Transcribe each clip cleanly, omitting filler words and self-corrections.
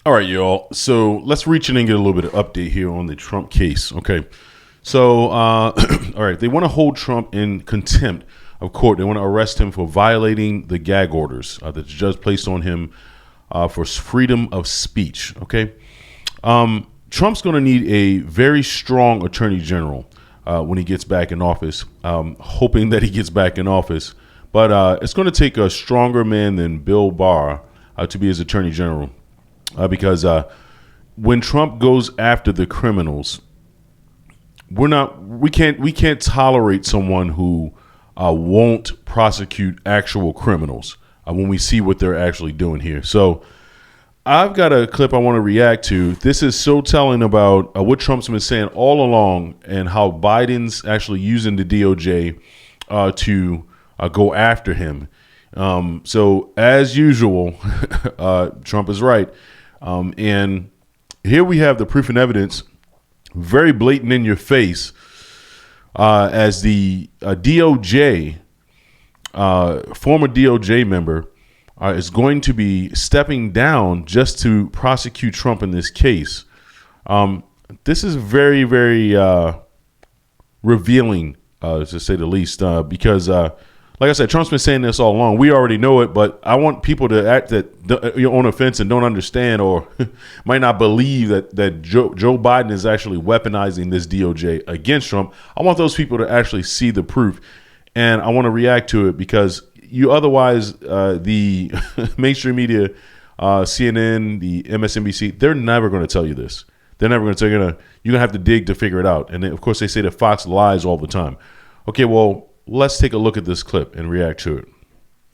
All right, y'all. So let's reach in and get a little bit of update here on the Trump case. Okay. So, all right, they want to hold Trump in contempt of court. They want to arrest him for violating the gag orders that the judge placed on him for freedom of speech. Okay. Trump's going to need a very strong attorney general when he gets back in office, hoping that he gets back in office. But it's going to take a stronger man than Bill Barr to be his attorney general. Because when Trump goes after the criminals, we can't tolerate someone who won't prosecute actual criminals when we see what they're actually doing here. So I've got a clip I want to react to. This is so telling about what Trump's been saying all along and how Biden's actually using the DOJ to go after him. So as usual, Trump is right. And here we have the proof and evidence, very blatant in your face, as the DOJ, former DOJ member, is going to be stepping down just to prosecute Trump in this case. This is very, very revealing, to say the least, because like I said, Trump's been saying this all along. We already know it, but I want people to act that you're on the fence and don't understand or might not believe that Joe Biden is actually weaponizing this DOJ against Trump. I want those people to actually see the proof, and I want to react to it because you otherwise, the mainstream media, CNN, the MSNBC, they're never going to tell you this. They're never going to tell you. You're going to have to dig to figure it out. And then, of course, they say that Fox lies all the time. Okay, well, let's take a look at this clip and react to it.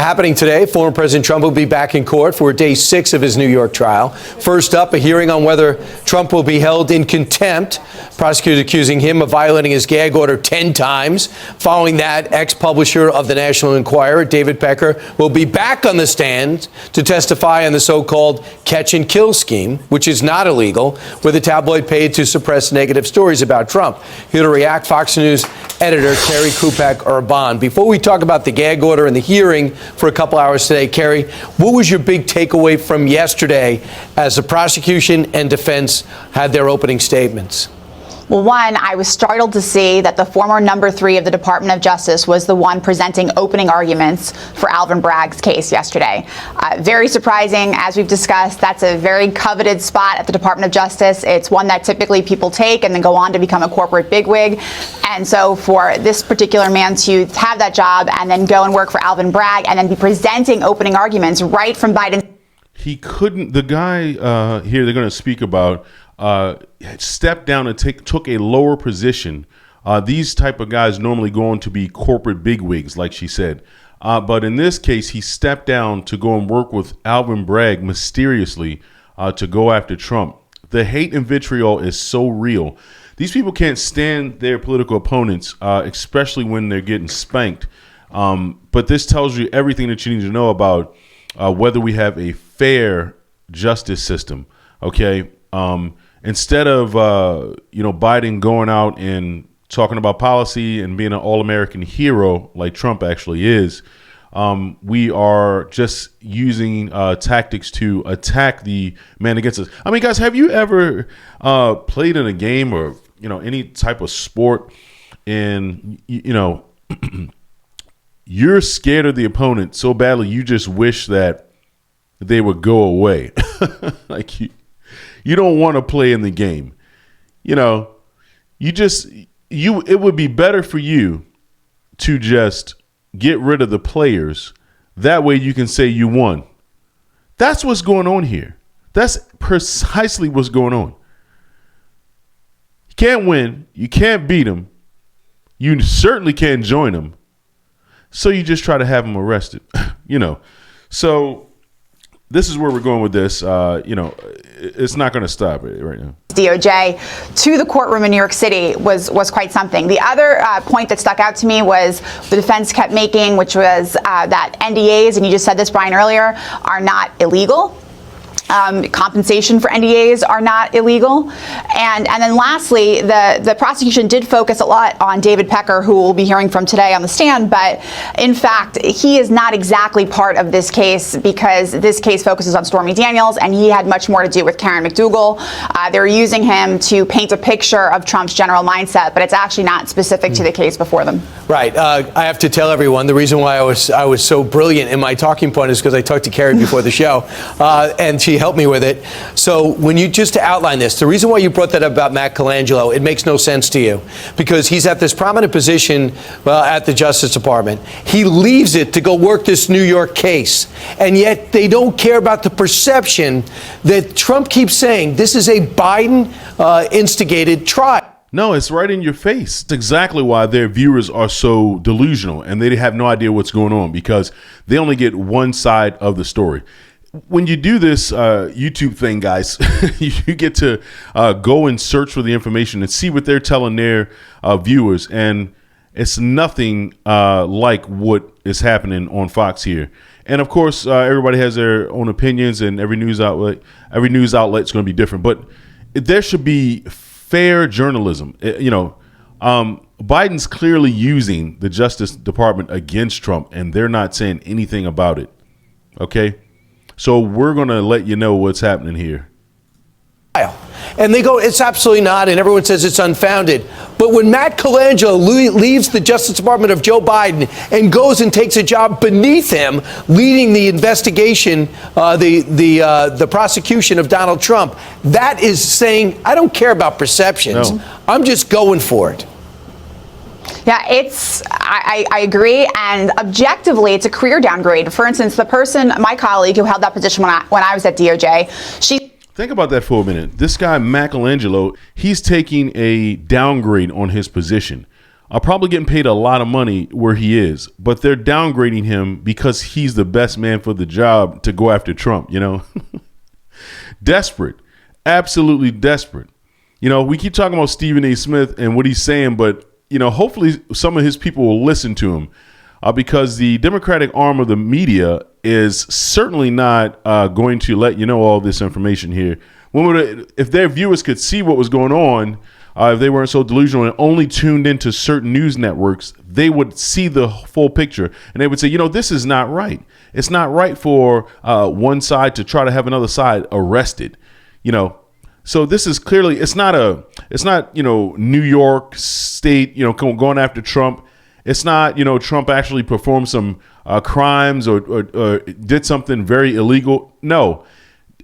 Happening today, former President Trump will be back in court for day 6 of his New York trial. First up, a hearing on whether Trump will be held in contempt. Prosecutors accusing him of violating his gag order 10 times. Following that, ex-publisher of the National Enquirer, David Pecker, will be back on the stand to testify on the so-called catch and kill scheme, which is not illegal, where the tabloid paid to suppress negative stories about Trump. Here to react, Fox News editor Carrie Kupak-Urban. Before we talk about the gag order and the hearing for a couple hours today, Carrie, what was your big takeaway from yesterday as the prosecution and defense had their opening statements? Well, one, I was startled to see that the former number 3 of the Department of Justice was the one presenting opening arguments for Alvin Bragg's case yesterday. Very surprising, as we've discussed. That's a very coveted spot at the Department of Justice. It's one that typically people take and then go on to become a corporate bigwig. And so for this particular man to have that job and then go and work for Alvin Bragg and then be presenting opening arguments right from Biden. He couldn't, the guy here they're going to speak about, stepped down and took a lower position. These type of guys normally go on to be corporate bigwigs, like she said. But in this case, he stepped down to go and work with Alvin Bragg mysteriously to go after Trump. The hate and vitriol is so real. These people can't stand their political opponents, especially when they're getting spanked. But this tells you everything that you need to know about whether we have a fair justice system. Okay. Instead of, Biden going out and talking about policy and being an all-American hero like Trump actually is, we are just using tactics to attack the man against us. I mean, guys, have you ever played in a game or, any type of sport and, you're scared of the opponent so badly you just wish that they would go away. Like you don't want to play in the game. It would be better for you to just get rid of the players. That way you can say you won. That's what's going on here. That's precisely what's going on. You can't win. You can't beat them. You certainly can't join them. So you just try to have them arrested, So this is where we're going with this. It's not going to stop it right now. DOJ to the courtroom in New York City was quite something. The other point that stuck out to me was the defense kept making, which was that NDAs, and you just said this, Brian, earlier, are not illegal. compensation for NDAs are not illegal. And then lastly, the prosecution did focus a lot on David Pecker, who we'll be hearing from today on the stand. But in fact, he is not exactly part of this case because this case focuses on Stormy Daniels, and he had much more to do with Karen McDougal. They're using him to paint a picture of Trump's general mindset, but it's actually not specific to the case before them. Right. I have to tell everyone the reason why I was so brilliant in my talking point is because I talked to Carrie before the show, and she helped me with it. So when you just to outline this, the reason why you brought that up about Matt Colangelo, it makes no sense to you because he's at this prominent position at the Justice Department. He leaves it to go work this New York case, and yet they don't care about the perception that Trump keeps saying this is a Biden instigated trial. No, it's right in your face. It's exactly why their viewers are so delusional and they have no idea what's going on because they only get one side of the story. When you do this YouTube thing, guys, you get to go and search for the information and see what they're telling their viewers. And it's nothing like what is happening on Fox here. And of course, everybody has their own opinions and every news outlet's going to be different. But there should be fair journalism. Biden's clearly using the Justice Department against Trump, and they're not saying anything about it. Okay? So we're going to let you know what's happening here. And they go, it's absolutely not, and everyone says it's unfounded. But when Matt Colangelo leaves the Justice Department of Joe Biden and goes and takes a job beneath him, leading the investigation, the prosecution of Donald Trump, that is saying, I don't care about perceptions. No. I'm just going for it. Yeah, I agree. And objectively, it's a career downgrade. For instance, my colleague who held that position when I was at DOJ, think about that for a minute. This guy, Matt Colangelo, he's taking a downgrade on his position. Probably getting paid a lot of money where he is, but they're downgrading him because he's the best man for the job to go after Trump, Desperate. Absolutely desperate. We keep talking about Stephen A. Smith and what he's saying, but hopefully some of his people will listen to him because the Democratic arm of the media is certainly not going to let you know all this information here. If their viewers could see what was going on, if they weren't so delusional and only tuned into certain news networks, they would see the full picture and they would say, this is not right. It's not right for one side to try to have another side arrested, So this is clearly, it's not New York State, going after Trump. It's not, Trump actually performed some crimes or did something very illegal. No,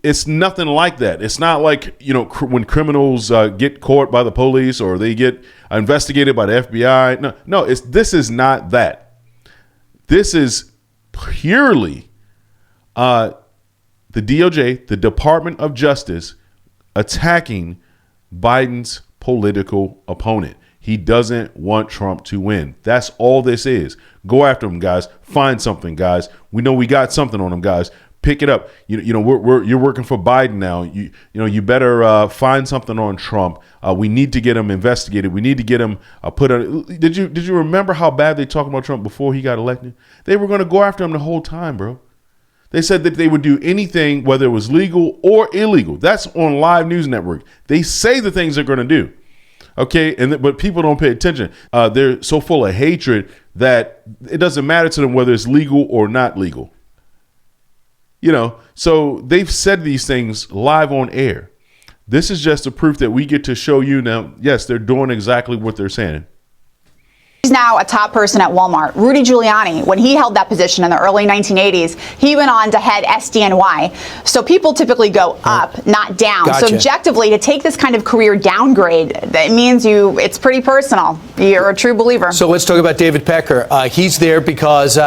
it's nothing like that. It's not like, when criminals get caught by the police or they get investigated by the FBI. No, this is not that. This is purely the DOJ, the Department of Justice, attacking Biden's political opponent. He doesn't want Trump to win. That's all this is. Go after him, guys. Find something, guys. We know we got something on him, guys. Pick it up. You're working for Biden now. You better find something on Trump. We need to get him investigated. We need to get him put on. Did you remember how bad they talked about Trump before he got elected? They were going to go after him the whole time, bro. They said that they would do anything, whether it was legal or illegal. That's on live news network. They say the things they're going to do. Okay, but people don't pay attention. They're so full of hatred that it doesn't matter to them whether it's legal or not legal. So they've said these things live on air. This is just a proof that we get to show you now. Yes, they're doing exactly what they're saying. He's now a top person at Walmart. Rudy Giuliani, when he held that position in the early 1980s, he went on to head SDNY. So people typically go up, not down. Gotcha. So objectively, to take this kind of career downgrade, that means it's pretty personal. You're a true believer. So let's talk about David Pecker. He's there because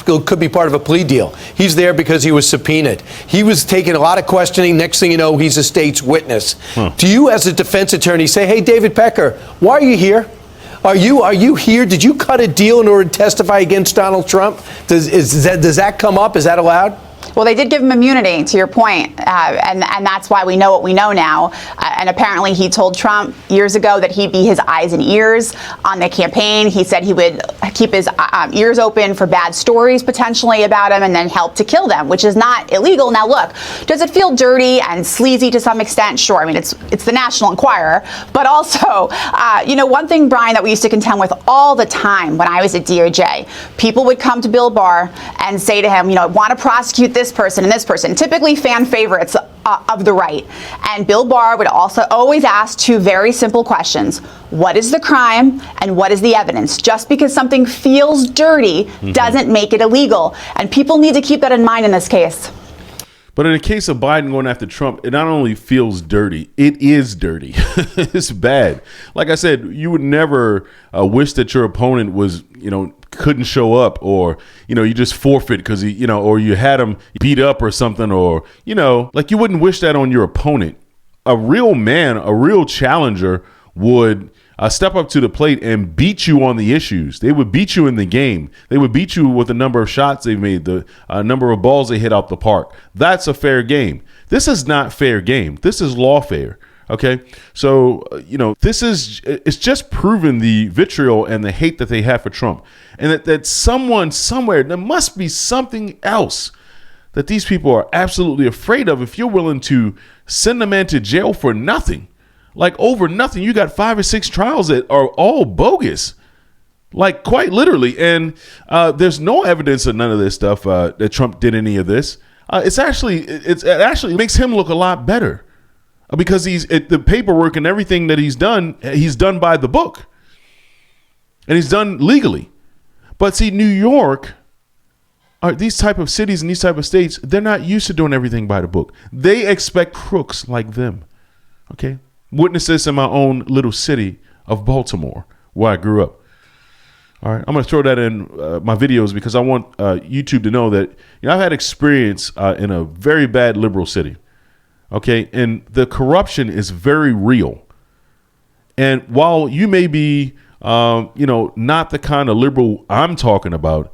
could be part of a plea deal. He's there because he was subpoenaed. He was taking a lot of questioning. Next thing you know, he's a state's witness. Do you, as a defense attorney, say, hey, David Pecker, why are you here? Are you here? Did you cut a deal in order to testify against Donald Trump? Does that come up? Is that allowed? Well, they did give him immunity, to your point, and that's why we know what we know now. And apparently he told Trump years ago that he'd be his eyes and ears on the campaign. He said he would keep his ears open for bad stories potentially about him and then help to kill them, which is not illegal. Now, look, Does it feel dirty and sleazy to some extent? Sure. I mean, it's the National Enquirer, but also, one thing, Brian, that we used to contend with all the time when I was at DOJ, people would come to Bill Barr and say to him, want to prosecute this person and this person, typically fan favorites of the right. And Bill Barr would also always ask two very simple questions. What is the crime and what is the evidence? Just because something feels dirty doesn't make it illegal. And people need to keep that in mind in this case. But in the case of Biden going after Trump, it not only feels dirty, it is dirty. It's bad. Like I said, you would never wish that your opponent was, couldn't show up, or, you just forfeit because he, or you had him beat up or something, or, like you wouldn't wish that on your opponent. A real man, a real challenger would step up to the plate and beat you on the issues. They would beat you in the game. They would beat you with the number of shots they've made, the number of balls they hit out the park. That's a fair game. This is not fair game. This is lawfare. Okay. So, it's just proven the vitriol and the hate that they have for Trump. And that someone somewhere, there must be something else that these people are absolutely afraid of if you're willing to send a man to jail for nothing. Like over nothing. You got 5 or 6 trials that are all bogus, like quite literally. And there's no evidence of none of this stuff that Trump did any of this. It actually makes him look a lot better because the paperwork and everything that he's done by the book, and he's done legally. But see, New York, these type of cities and these type of states, they're not used to doing everything by the book. They expect crooks like them. Okay. Witness this in my own little city of Baltimore, where I grew up. All right, I'm going to throw that in my videos because I want YouTube to know that I've had experience in a very bad liberal city. Okay, and the corruption is very real. And while you may be, not the kind of liberal I'm talking about,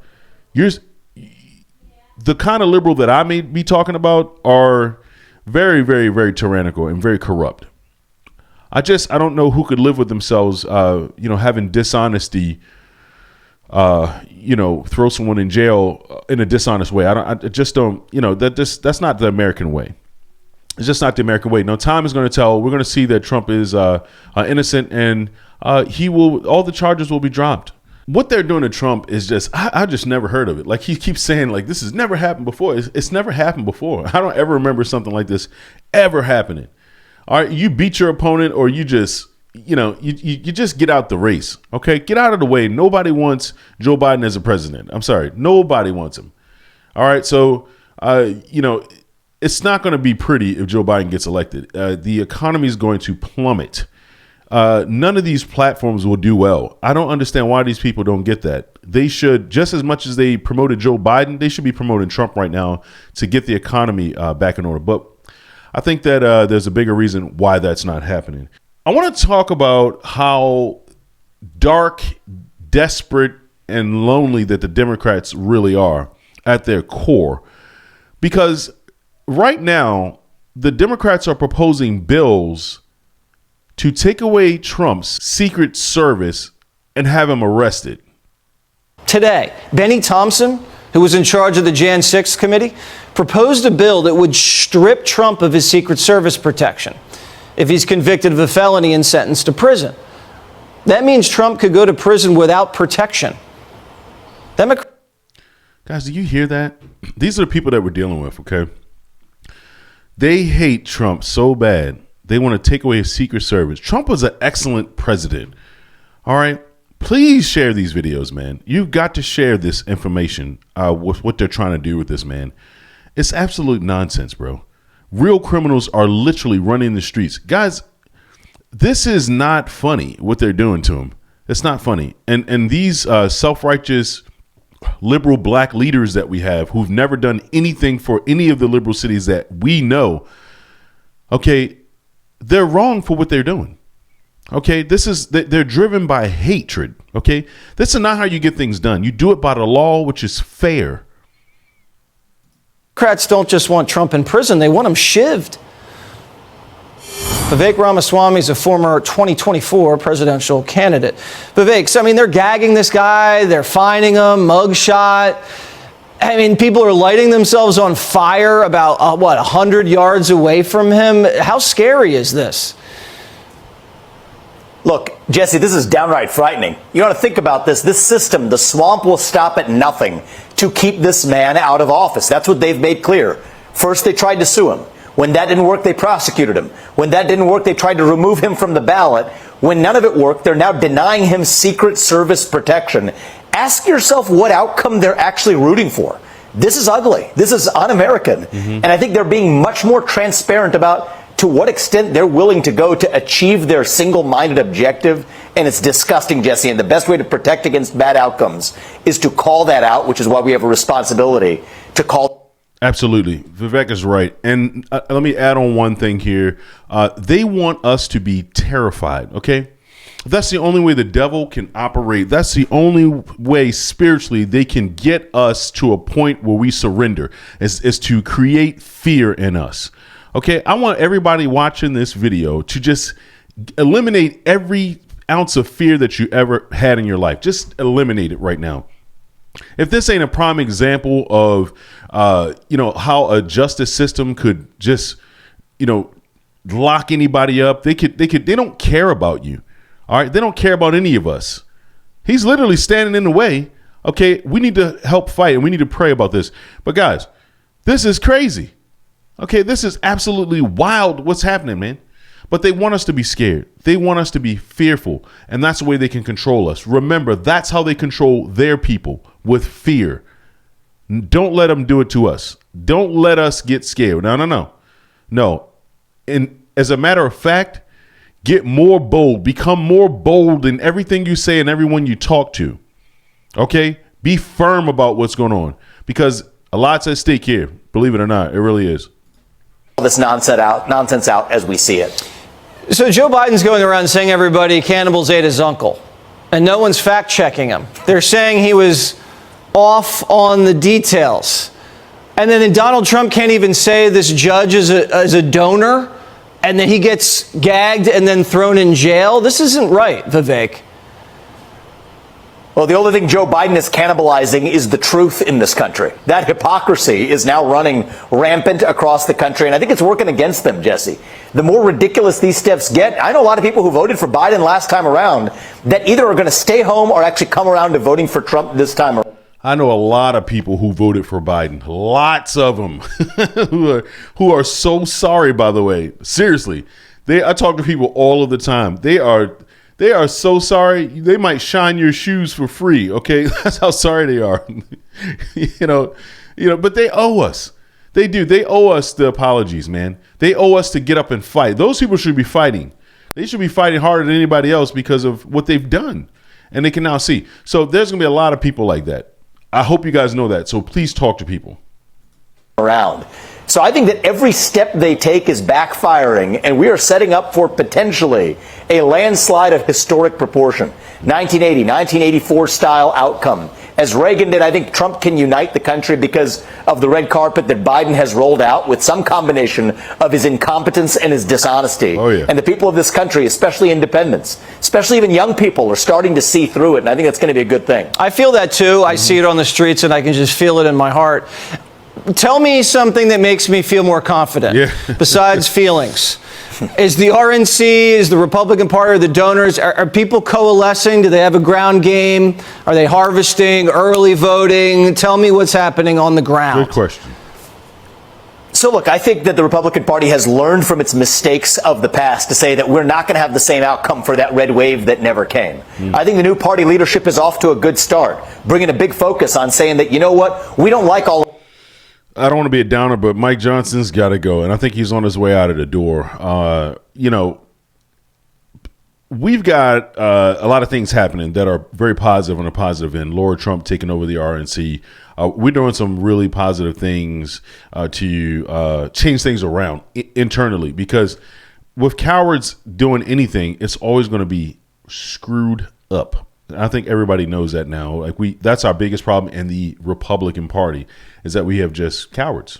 the kind of liberal that I may be talking about are very, very, very tyrannical and very corrupt. I don't know who could live with themselves, having dishonesty, throw someone in jail in a dishonest way. I just don't, that's not the American way. It's just not the American way. No, time is going to tell. We're going to see that Trump is innocent, and all the charges will be dropped. What they're doing to Trump is I just never heard of it. Like he keeps saying, like, this has never happened before. It's never happened before. I don't ever remember something like this ever happening. All right, you beat your opponent, or you just, you just get out the race. Okay, get out of the way. Nobody wants Joe Biden as a president. I'm sorry, nobody wants him. All right, so it's not going to be pretty if Joe Biden gets elected. The economy is going to plummet. None of these platforms will do well. I don't understand why these people don't get that. They should, just as much as they promoted Joe Biden, they should be promoting Trump right now to get the economy back in order. But I think that there's a bigger reason why that's not happening. I want to talk about how dark, desperate, and lonely that the Democrats really are at their core. Because right now, the Democrats are proposing bills to take away Trump's Secret Service and have him arrested. Today, Benny Thompson, who was in charge of the Jan 6 committee, proposed a bill that would strip Trump of his Secret Service protection if he's convicted of a felony and sentenced to prison. That means Trump could go to prison without protection. Guys, do you hear that? These are the people that we're dealing with, okay? They hate Trump so bad, they want to take away his Secret Service. Trump was an excellent president. All right? Please share these videos, man. You've got to share this information with what they're trying to do with this man. It's absolute nonsense, bro. Real criminals are literally running the streets. Guys, this is not funny what they're doing to him. It's not funny. And these self-righteous liberal black leaders that we have who've never done anything for any of the liberal cities that we know, okay, they're wrong for what they're doing. Okay, they're driven by hatred. Okay, this is not how you get things done. You do it by the law, which is fair. Democrats don't just want Trump in prison, they want him shivved. Vivek Ramaswamy is a former 2024 presidential candidate. Vivek, so I mean, they're gagging this guy, they're fining him, mugshot. I mean, people are lighting themselves on fire about, 100 yards away from him. How scary is this? Look, Jesse, this is downright frightening. You ought to think about this. This system, the swamp, will stop at nothing to keep this man out of office. That's what they've made clear. First, they tried to sue him. When that didn't work, they prosecuted him. When that didn't work, they tried to remove him from the ballot. When none of it worked, they're now denying him Secret Service protection. Ask yourself what outcome they're actually rooting for. This is ugly. This is un-American. And I think they're being much more transparent about to what extent they're willing to go to achieve their single-minded objective. And it's disgusting, Jesse. And the best way to protect against bad outcomes is to call that out, which is why we have a responsibility to call. Absolutely. Vivek is right. And let me add on one thing here. They want us to be terrified, okay? That's the only way the devil can operate. That's the only way spiritually they can get us to a point where we surrender, is to create fear in us. Okay, I want everybody watching this video to just eliminate every ounce of fear that you ever had in your life. Just eliminate it right now. If this ain't a prime example of, how a justice system could just, lock anybody up, they don't care about you. All right, they don't care about any of us. He's literally standing in the way. Okay, we need to help fight and we need to pray about this. But guys, this is crazy. Okay, this is absolutely wild what's happening, man. But they want us to be scared. They want us to be fearful. And that's the way they can control us. Remember, that's how they control their people, with fear. Don't let them do it to us. Don't let us get scared. No. And as a matter of fact, get more bold. Become more bold in everything you say and everyone you talk to. Okay? Be firm about what's going on. Because a lot's at stake here. Believe it or not, it really is. This nonsense out as we see it. So Joe Biden's going around saying everybody cannibals ate his uncle, and no one's fact checking him. They're saying he was off on the details. And then Donald Trump can't even say this judge is a donor, and then he gets gagged and then thrown in jail. This isn't right, Vivek. Well, the only thing Joe Biden is cannibalizing is the truth in this country. That hypocrisy is now running rampant across the country, and I think it's working against them, Jesse. The more ridiculous these steps get, I know a lot of people who voted for Biden last time around that either are going to stay home or actually come around to voting for Trump this time around. I know a lot of people who voted for Biden. Lots of them who are so sorry, by the way. Seriously. I talk to people all of the time. They are so sorry. They might shine your shoes for free. Okay, that's how sorry they are. But they owe us. They do. They owe us the apologies, man. They owe us to get up and fight. Those people should be fighting. They should be fighting harder than anybody else because of what they've done, and they can now see. So there's gonna be a lot of people like that. I hope you guys know that. So please talk to people around. So I think that every step they take is backfiring, and we are setting up for potentially a landslide of historic proportion. 1980, 1984 style outcome. As Reagan did, I think Trump can unite the country because of the red carpet that Biden has rolled out with some combination of his incompetence and his dishonesty. Oh, yeah. And the people of this country, especially independents, especially even young people, are starting to see through it. And I think that's going to be a good thing. I feel that too. I see it on the streets and I can just feel it in my heart. Tell me something that makes me feel more confident besides feelings. Is the RNC, is the Republican Party, or the donors, are people coalescing? Do they have a ground game? Are they harvesting, early voting? Tell me what's happening on the ground. Good question. So, look, I think that the Republican Party has learned from its mistakes of the past to say that we're not going to have the same outcome for that red wave that never came. I think the new party leadership is off to a good start, bringing a big focus on saying that, you know what, we don't like all. I don't want to be a downer, but Mike Johnson's got to go, and I think he's on his way out of the door. We've got a lot of things happening that are very positive on a positive end. Laura Trump taking over the RNC. We're doing some really positive things to change things around internally, because with cowards doing anything, it's always going to be screwed up. I think everybody knows that now. That's our biggest problem in the Republican Party, is that we have just cowards.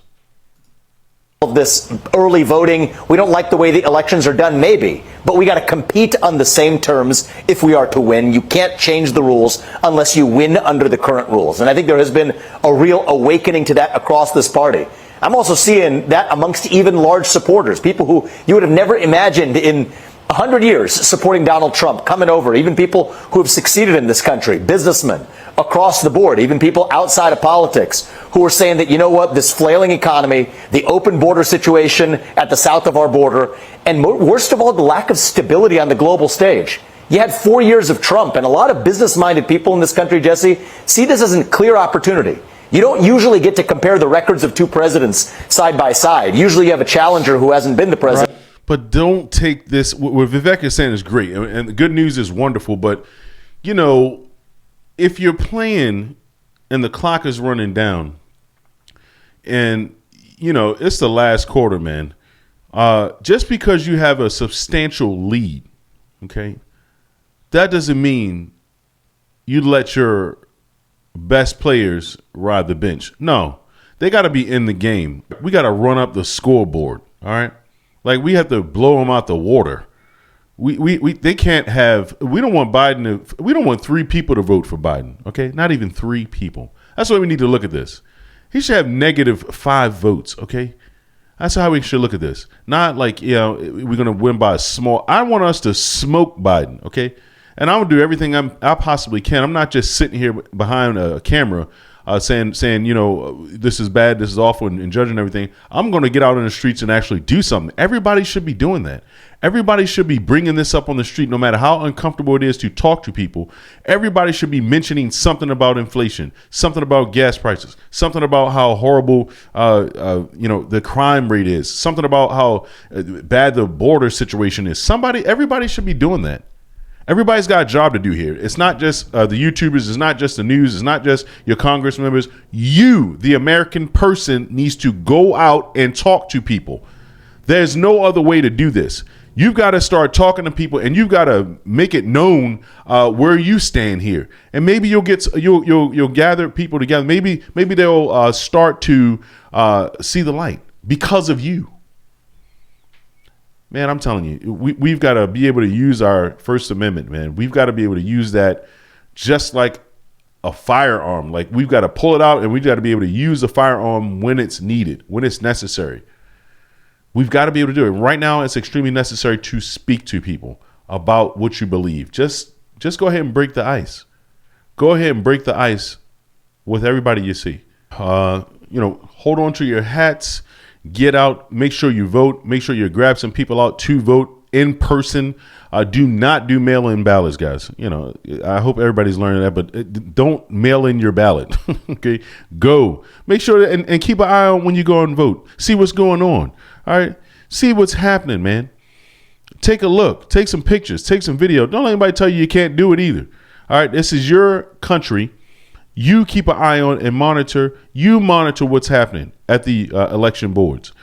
This early voting, we don't like the way the elections are done, maybe. but we got to compete on the same terms if we are to win. You can't change the rules unless you win under the current rules. And I think there has been a real awakening to that across this party. I'm also seeing that amongst even large supporters, people who you would have never imagined in 100 years supporting Donald Trump coming over, even people who have succeeded in this country, businessmen across the board, even people outside of politics who are saying that, you know what, this flailing economy, the open border situation at the south of our border, and worst of all, the lack of stability on the global stage. You had 4 years of Trump, and a lot of business-minded people in this country, Jesse, see this as a clear opportunity. You don't usually get to compare the records of two presidents side by side. Usually you have a challenger who hasn't been the president. Right. But don't take this. What Vivek is saying is great. And the good news is wonderful. But, you know, if you're playing and the clock is running down and, you know, it's the last quarter, man, just because you have a substantial lead, okay, that doesn't mean you let your best players ride the bench. No, they got to be in the game. We got to run up the scoreboard. All right. Like, we have to blow them out the water. They can't have, we don't want Biden to, we don't want 3 people to vote for Biden. Okay. Not even 3 people. That's why we need to look at this. He should have -5 votes. Okay. That's how we should look at this. Not like, you know, we're going to win by a small, I want us to smoke Biden. Okay. And I'm gonna do everything I possibly can. I'm not just sitting here behind a camera saying, you know, this is bad, this is awful, and judging everything. I'm going to get out in the streets and actually do something. Everybody should be doing that. Everybody should be bringing this up on the street, no matter how uncomfortable it is to talk to people. Everybody should be mentioning something about inflation, something about gas prices, something about how horrible, you know, the crime rate is, something about how bad the border situation is. Everybody should be doing that. Everybody's got a job to do here. It's not just the YouTubers. It's not just the news. It's not just your Congress members. You, the American person, needs to go out and talk to people. There's no other way to do this. You've got to start talking to people, and you've got to make it known where you stand here. And maybe you'll gather people together. Maybe they'll start to see the light because of you. Man, I'm telling you, we've got to be able to use our First Amendment, man. We've got to be able to use that just like a firearm. Like, we've got to pull it out, and we've got to be able to use a firearm when it's needed, when it's necessary. We've got to be able to do it. Right now, it's extremely necessary to speak to people about what you believe. Just go ahead and break the ice. Go ahead and break the ice with everybody you see. You know, hold on to your hats. Get out, make sure you vote, make sure you grab some people out to vote in person. Do not do mail-in ballots, guys. You know, I hope everybody's learning that, but don't mail in your ballot. Okay, go. Make sure that, and keep an eye on when you go and vote. See what's going on. All right, see what's happening, man. Take a look, take some pictures, take some video. Don't let anybody tell you can't do it either. All right, this is your country. You keep an eye on and monitor. You monitor what's happening at the election boards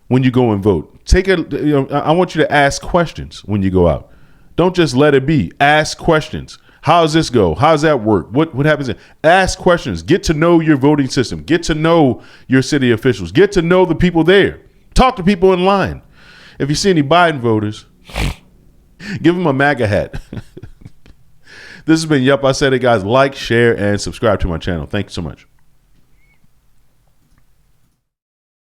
when you go and vote. I want you to ask questions when you go out. Don't just let it be. Ask questions. How does this go? How does that work? What happens? Ask questions. Get to know your voting system. Get to know your city officials. Get to know the people there. Talk to people in line. If you see any Biden voters, give them a MAGA hat. This has been Yup, I Said It, guys. Like, share, and subscribe to my channel. Thank you so much.